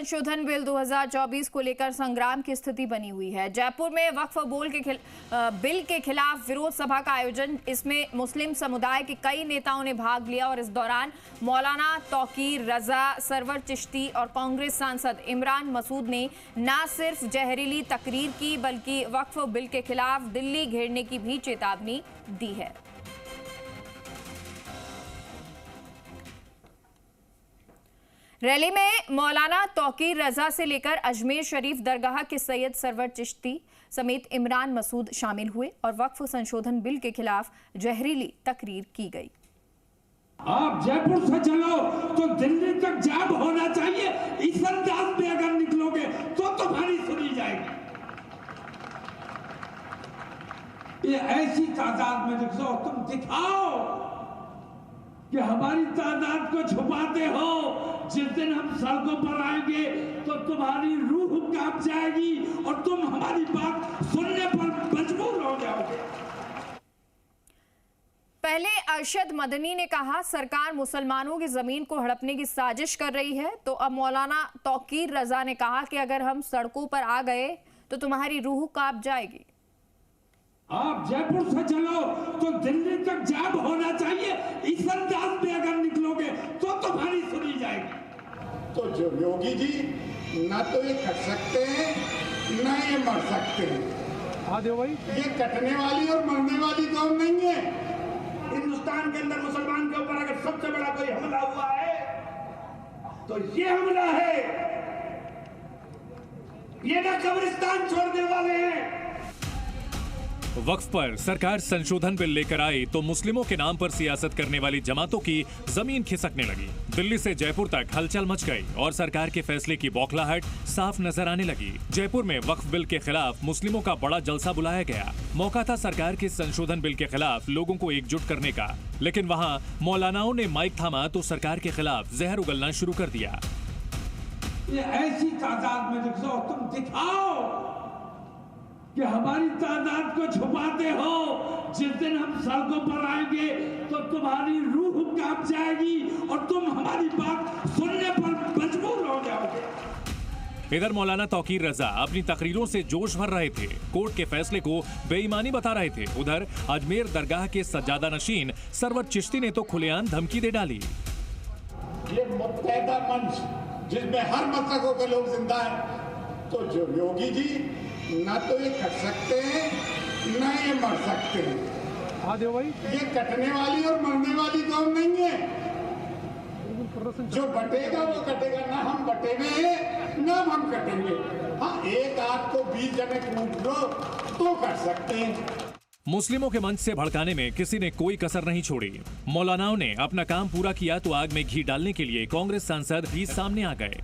संशोधन बिल 2024 को लेकर संग्राम की स्थिति बनी हुई है। जयपुर में वक्फ बिल के खिलाफ विरोध सभा का आयोजन, इसमें मुस्लिम समुदाय के कई नेताओं ने भाग लिया और इस दौरान मौलाना तौकीर रजा, सरवर चिश्ती और कांग्रेस सांसद इमरान मसूद ने न सिर्फ जहरीली तकरीर की बल्कि वक्फ बिल के खिलाफ दिल्ली घेरने की भी चेतावनी दी है। रैली में मौलाना तौकीर रजा से लेकर अजमेर शरीफ दरगाह के सैयद सरवर चिश्ती समेत इमरान मसूद शामिल हुए और वक्फ संशोधन बिल के खिलाफ जहरीली तकरीर की गई। आप जयपुर से चलो तो दिल्ली तक जाम होना चाहिए। इस अंदाज में अगर निकलोगे तो तुम्हारी सुनी जाएगी। ये ऐसी तादाद में निकलो, तुम दिखाओ कि हमारी तादाद को छुपाते हो। जिस दिन हम सड़कों पर आएंगे तो तुम्हारी रूह कांप जाएगी और तुम हमारी बात सुनने पर मजबूर हो जाओगे। पहले अरशद मदनी ने कहा, सरकार मुसलमानों की जमीन को हड़पने की साजिश कर रही है। तो अब मौलाना तौकीर रजा ने कहा कि अगर हम सड़कों पर आ गए तो तुम्हारी रूह कांप जाएगी। आप जयपुर से चलो तो दिल्ली तक जाम होना चाहिए। इस अंदाज में अगर निकलोगे तो तुम्हारी सुनी जाएगी। तो जो योगी जी ना तो ये कट सकते हैं ना ये मर सकते हैं। हाँ देव भाई, ये कटने वाली और मरने वाली कौन नहीं है। हिंदुस्तान के अंदर मुसलमान के ऊपर अगर सबसे बड़ा कोई हमला हुआ है तो ये हमला है। ये ना कब्रिस्तान छोड़ने वाले हैं। वक्फ पर सरकार संशोधन बिल लेकर आई तो मुस्लिमों के नाम पर सियासत करने वाली जमातों की जमीन खिसकने लगी। दिल्ली से जयपुर तक हलचल मच गई और सरकार के फैसले की बौखलाहट साफ नजर आने लगी। जयपुर में वक्फ बिल के खिलाफ मुस्लिमों का बड़ा जलसा बुलाया गया। मौका था सरकार के संशोधन बिल के खिलाफ लोगों को एकजुट करने का, लेकिन वहाँ मौलानाओं ने माइक थामा तो सरकार के खिलाफ जहर उगलना शुरू कर दिया। ये ऐसी तादाद में निकलो, तुम दिखाओ कि हमारी तादाद को छुपाते हो। जिस दिन हम सड़कों पर आएंगे तो तुम्हारी रूह कांप जाएगी और तुम हमारी बात सुनने पर मजबूर हो जाओगे। इधर मौलाना तौकीर रजा अपनी तकरीरों से जोश भर रहे थे, कोर्ट के फैसले को बेईमानी बता रहे थे। उधर अजमेर दरगाह के सज्जादा नशीन सरवर चिश्ती ने तो खुलेआम धमकी दे डाली। ये मुत्तहदा मंच जिसमें हर मसलकों के लोग जिंदा है, तो जो योगी जी ना तो ये कट सकते हैं ना ये मर सकते हैं। हाँ देव भाई, ये कटने वाली और मरने वाली कौन नहीं है। जो बटेगा वो कटेगा, ना हम बटे हुए हैं ना हम कटेंगे। हाँ, एक आध को 20 जने कूट लो तो कर सकते हैं। मुस्लिमों के मंच से भड़काने में किसी ने कोई कसर नहीं छोड़ी। मौलानाओं ने अपना काम पूरा किया तो आग में घी डालने के लिए कांग्रेस सांसद भी सामने आ गए।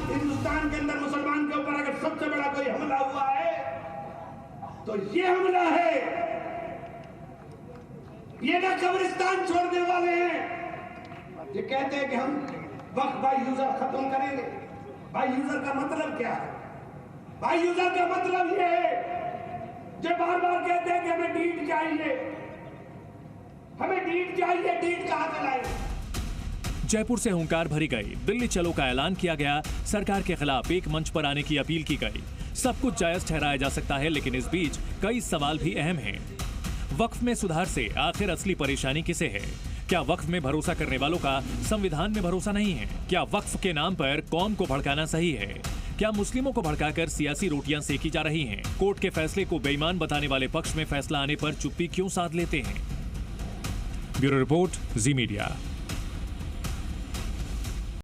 हिंदुस्तान के अंदर मुसलमान के ऊपर अगर सबसे बड़ा कोई हमला हुआ है तो ये हमला है। ये ना कब्रिस्तान छोड़ने वाले हैं। ये कहते हैं कि हम वक्फ बाय यूजर खत्म करेंगे। बाय यूजर का मतलब क्या है? बाय यूजर का मतलब ये है जो बार बार कहते हैं कि हमें डीड चाहिए, हमें डीड चाहिए, डीड कहां से लाएंगे। जयपुर से हुंकार भरी गई, दिल्ली चलो का ऐलान किया गया, सरकार के खिलाफ एक मंच पर आने की अपील की गई। सब कुछ जायज ठहराया जा सकता है, लेकिन इस बीच कई सवाल भी अहम हैं। वक्फ में सुधार से आखिर असली परेशानी किसे है? क्या वक्फ में भरोसा करने वालों का संविधान में भरोसा नहीं है? क्या वक्फ के नाम पर कौम को भड़काना सही है? क्या मुस्लिमों को भड़काकर सियासी रोटियां सेकी जा रही हैं? कोर्ट के फैसले को बेईमान बताने वाले पक्ष में फैसला आने पर चुप्पी क्यों साध लेते हैं? ब्यूरो रिपोर्ट, जी मीडिया।